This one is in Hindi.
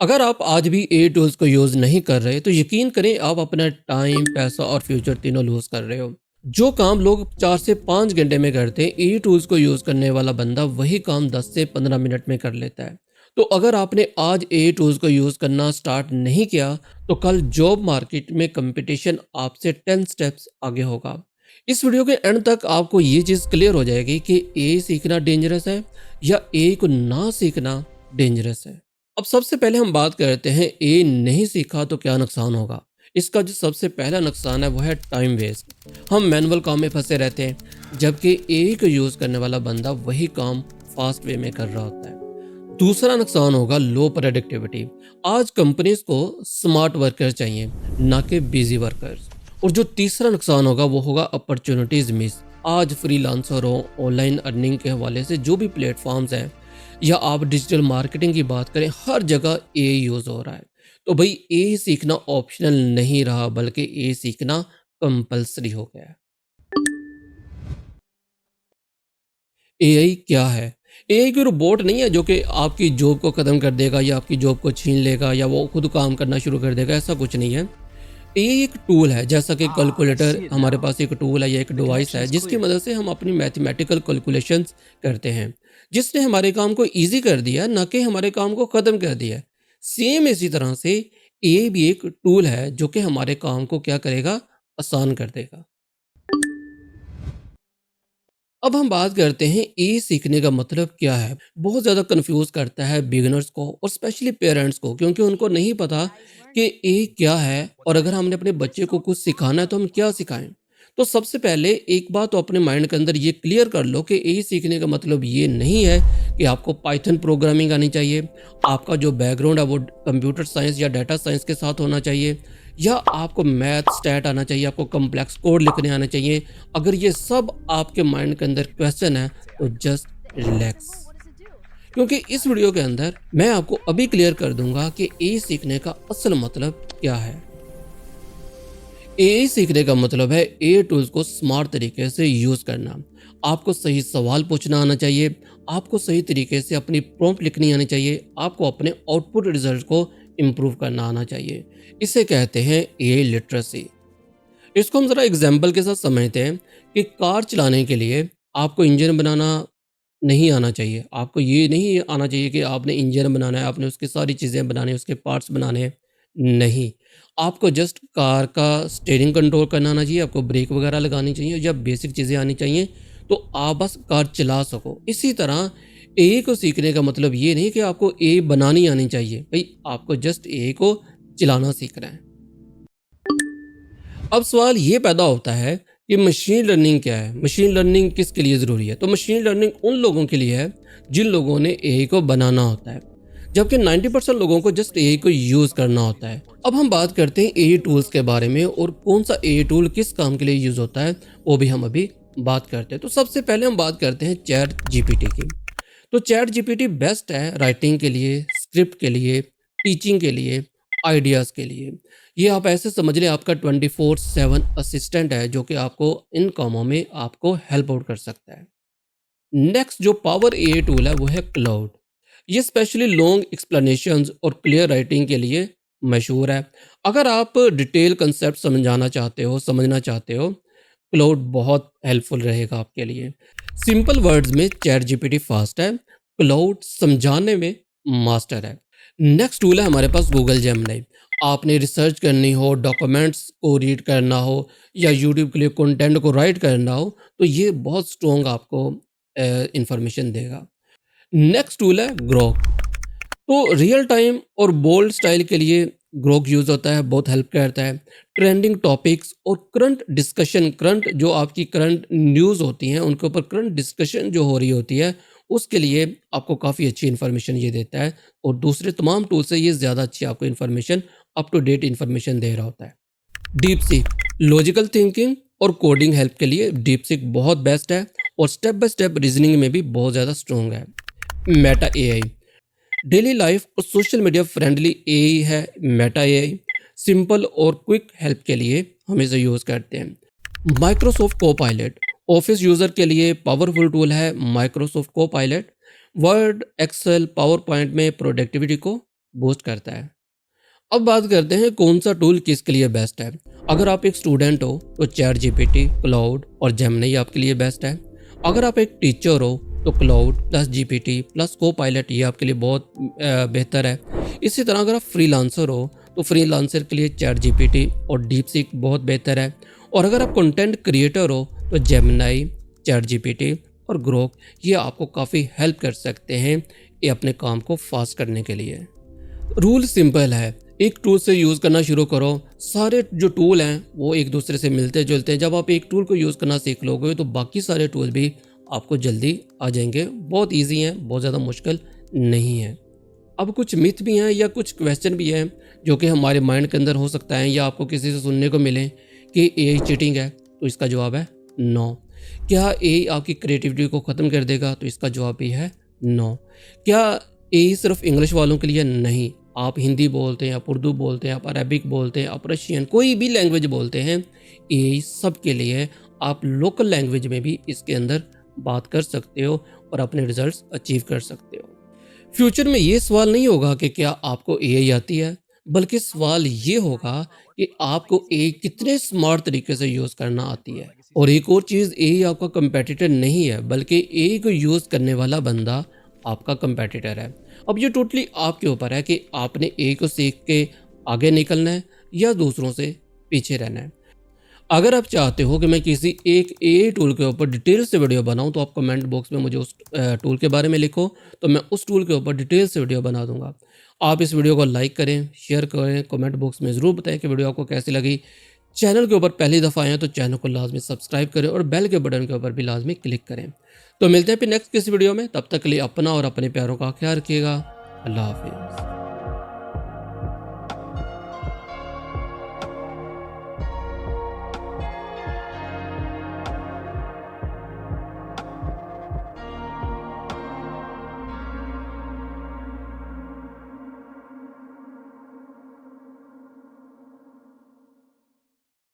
अगर आप आज भी ए टूल्स को यूज़ नहीं कर रहे, तो यकीन करें आप अपना टाइम, पैसा और फ्यूचर तीनों लूज़ कर रहे हो। जो काम लोग 4 से 5 घंटे में करते हैं, ए टूल्स को यूज़ करने वाला बंदा वही काम 10 से 15 मिनट में कर लेता है। तो अगर आपने आज ए टूल्स को यूज़ करना स्टार्ट नहीं किया, तो कल जॉब मार्केट में कंपटीशन आपसे 10 स्टेप्स आगे होगा। इस वीडियो के एंड तक आपको ये चीज़ क्लियर हो जाएगी कि ए सीखना डेंजरस है या ए को ना सीखना डेंजरस है। अब सबसे पहले हम बात करते हैं ए नहीं सीखा तो क्या नुकसान होगा। इसका जो सबसे पहला नुकसान है वो है टाइम वेस्ट। हम मैनुअल काम में फंसे रहते हैं, जबकि ए को यूज़ करने वाला बंदा वही काम फास्ट वे में कर रहा होता है। दूसरा नुकसान होगा लो प्रोडक्टिविटी। आज कंपनीज को स्मार्ट वर्कर्स चाहिए, ना कि बिजी वर्कर्स। और जो तीसरा नुकसान होगा वो होगा अपॉर्चुनिटीज मिस। आज फ्रीलांसर हो, ऑनलाइन अर्निंग के हवाले से जो भी प्लेटफॉर्म्स हैं, या आप डिजिटल मार्केटिंग की बात करें, हर जगह ए यूज़ हो रहा है। तो भाई ए सीखना ऑप्शनल नहीं रहा, बल्कि ए सीखना कंपलसरी हो गया है। एआई क्या है? एआई कोई रोबोट नहीं है जो कि आपकी जॉब को ख़त्म कर देगा या आपकी जॉब को छीन लेगा या वो खुद काम करना शुरू कर देगा, ऐसा कुछ नहीं है। एआई एक टूल है, जैसा कि I कैलकुलेटर see it हमारे now. पास एक टूल है या एक The डिवाइस connection है is जिसकी clear. मदद से हम अपनी मैथमेटिकल कैलकुलेशंस करते हैं, जिसने हमारे काम को ईज़ी कर दिया है, ना कि हमारे काम को ख़त्म कर दिया है। सेम इसी तरह से एआई भी एक टूल है जो कि हमारे काम को क्या करेगा? आसान कर देगा। अब हम बात करते हैं ए सीखने का मतलब क्या है। बहुत ज़्यादा कंफ्यूज करता है बिगिनर्स को और स्पेशली पेरेंट्स को, क्योंकि उनको नहीं पता कि ए क्या है और अगर हमने अपने बच्चे को कुछ सिखाना है तो हम क्या सिखाएं। तो सबसे पहले एक बात तो अपने माइंड के अंदर ये क्लियर कर लो कि ए सीखने का मतलब ये नहीं है कि आपको पाइथन प्रोग्रामिंग आनी चाहिए, आपका जो बैकग्राउंड है वो कंप्यूटर साइंस या डाटा साइंस के साथ होना चाहिए, या आपको मैथ स्टैट आना चाहिए, आपको कॉम्प्लेक्स कोड लिखने आना चाहिए। अगर ये सब आपके माइंड के अंदर क्वेश्चन है तो जस्ट रिलैक्स, क्योंकि इस वीडियो के अंदर मैं आपको अभी क्लियर कर दूंगा कि ए सीखने का असल मतलब क्या है। ए सीखने का मतलब है ए टूल्स को स्मार्ट तरीके से यूज करना। आपको सही सवाल पूछना आना चाहिए, आपको सही तरीके से अपनी प्रॉम्प्ट लिखनी आनी चाहिए, आपको अपने आउटपुट रिजल्ट को इम्प्रूव करना आना चाहिए। इसे कहते हैं ए लिटरेसी। इसको हम ज़रा एग्जाम्पल के साथ समझते हैं कि कार चलाने के लिए आपको इंजन बनाना नहीं आना चाहिए। आपको ये नहीं आना चाहिए कि आपने इंजन बनाना है, आपने उसकी सारी चीज़ें बनानी, उसके पार्ट्स बनाने हैं। नहीं, आपको जस्ट कार का स्टीयरिंग कंट्रोल करना आना चाहिए, आपको ब्रेक वगैरह लगानी चाहिए या बेसिक चीज़ें आनी चाहिए, तो आप बस कार चला सको। इसी तरह ए को सीखने का मतलब ये नहीं कि आपको ए बनानी आनी चाहिए, भाई आपको जस्ट ए को चलाना सीखना है। अब सवाल ये पैदा होता है कि मशीन लर्निंग क्या है? मशीन लर्निंग किसके लिए ज़रूरी है? तो मशीन लर्निंग उन लोगों के लिए है जिन लोगों ने एआई को बनाना होता है, जबकि 90% लोगों को जस्ट एआई को यूज़ करना होता है। अब हम बात करते हैं एआई टूल्स के बारे में और कौन सा एआई टूल किस काम के लिए यूज़ होता है, वो भी हम अभी बात करते हैं। तो सबसे पहले हम बात करते हैं चैट जीपीटी की। तो चैट जीपीटी बेस्ट है राइटिंग के लिए, स्क्रिप्ट के लिए, टीचिंग के लिए, आइडियाज़ के लिए। ये आप ऐसे समझ लें आपका 24/7 असिस्टेंट है जो कि आपको इन कामों में आपको हेल्प आउट कर सकता है। नेक्स्ट जो पावर एआई टूल है वो है क्लाउड। ये स्पेशली लॉन्ग एक्सप्लेनेशंस और क्लियर राइटिंग के लिए मशहूर है। अगर आप डिटेल कंसेप्ट समझना चाहते हो, क्लाउड बहुत हेल्पफुल रहेगा आपके लिए। सिंपल वर्ड्स में चैट जीपीटी फास्ट है, क्लाउड समझाने में मास्टर है। नेक्स्ट टूल है हमारे पास गूगल जेमिनी। आपने रिसर्च करनी हो, डॉक्यूमेंट्स को रीड करना हो या यूट्यूब के लिए कंटेंट को राइट करना हो, तो ये बहुत स्ट्रॉन्ग आपको इंफॉर्मेशन देगा। नेक्स्ट टूल है ग्रोक। तो रियल टाइम और बोल्ड स्टाइल के लिए ग्रोक यूज़ होता है, बहुत हेल्प करता है। ट्रेंडिंग टॉपिक्स और करंट डिस्कशन, करंट जो आपकी करंट न्यूज़ होती हैं उनके ऊपर करंट डिस्कशन जो हो रही होती है, उसके लिए आपको काफ़ी अच्छी इन्फॉर्मेशन ये देता है। और दूसरे तमाम टूल से ये ज़्यादा अच्छी आपको information, up to date information दे रहा होता है। डीप सीक, लॉजिकल थिंकिंग और कोडिंग हेल्प के लिए डीप सीक बहुत बेस्ट है और स्टेप बाय स्टेप रीजनिंग में भी बहुत ज़्यादा स्ट्रॉन्ग है। मेटा एआई, डेली लाइफ और सोशल मीडिया फ्रेंडली एआई है मेटा एआई। सिंपल और क्विक हेल्प के लिए हम इसे यूज़ करते हैं। माइक्रोसॉफ्ट कोपायलट, ऑफिस यूज़र के लिए पावरफुल टूल है Microsoft Copilot. Word, Excel, PowerPoint में प्रोडक्टिविटी को बूस्ट करता है। अब बात करते हैं कौन सा टूल किसके लिए बेस्ट है। अगर आप एक स्टूडेंट हो तो चैट जीपीटी, क्लाउड और जेमिनी आपके लिए बेस्ट है। अगर आप एक टीचर हो तो क्लाउड प्लस जीपीटी प्लस को पायलट ये आपके लिए बहुत बेहतर है। इसी तरह अगर आप फ्रीलांसर हो तो फ्रीलांसर के लिए चैट जीपीटी और डीपसीक बहुत बेहतर है। और अगर आप कंटेंट क्रिएटर हो तो जेमिनी, चैट जीपीटी और ग्रोक ये आपको काफ़ी हेल्प कर सकते हैं ये अपने काम को फास्ट करने के लिए। रूल सिंपल है, एक टूल से यूज़ करना शुरू करो। सारे जो टूल हैं वो एक दूसरे से मिलते जुलते हैं। जब आप एक टूल को यूज़ करना सीख लोगे तो बाकी सारे टूल भी आपको जल्दी आ जाएंगे। बहुत इजी हैं, बहुत ज़्यादा मुश्किल नहीं है। अब कुछ मिथ भी हैं या कुछ क्वेश्चन भी हैं जो कि हमारे माइंड के अंदर हो सकता है या आपको किसी से सुनने को मिले कि एआई चीटिंग है, तो इसका जवाब है नो। क्या एआई आपकी क्रिएटिविटी को ख़त्म कर देगा? तो इसका जवाब भी है नो। क्या एआई सिर्फ इंग्लिश वालों के लिए? नहीं। आप हिंदी बोलते हैं, आप उर्दू बोलते हैं, आप अरबिक बोलते हैं, आप रशियन, कोई भी लैंग्वेज बोलते हैं, एआई सब के लिए। आप लोकल लैंग्वेज में भी इसके अंदर बात कर सकते हो और अपने रिजल्ट्स अचीव कर सकते हो। फ्यूचर में ये सवाल नहीं होगा कि क्या आपको एआई आती है, बल्कि सवाल ये होगा कि आपको एआई कितने स्मार्ट तरीके से यूज़ करना आती है। और एक और चीज़, एआई आपका कंपेटिटर नहीं है, बल्कि एआई को यूज़ करने वाला बंदा आपका कंपेटिटर है। अब ये टोटली आपके ऊपर है कि आपने एआई को सीख के आगे निकलना है या दूसरों से पीछे रहना है। अगर आप चाहते हो कि मैं किसी एक एआई टूल के ऊपर डिटेल से वीडियो बनाऊं तो आप कमेंट बॉक्स में मुझे उस टूल के बारे में लिखो, तो मैं उस टूल के ऊपर डिटेल से वीडियो बना दूंगा। आप इस वीडियो को लाइक करें, शेयर करें, कमेंट बॉक्स में ज़रूर बताएं कि वीडियो आपको कैसी लगी। चैनल के ऊपर पहली दफ़ा आए हैं तो चैनल को लाजमी सब्सक्राइब करें और बेल के बटन के ऊपर भी लाजमी क्लिक करें। तो मिलते हैं फिर नेक्स्ट किसी वीडियो में, तब तक के लिए अपना और अपने प्यारों का ख्याल रखिएगा। अल्लाह हाफिज़।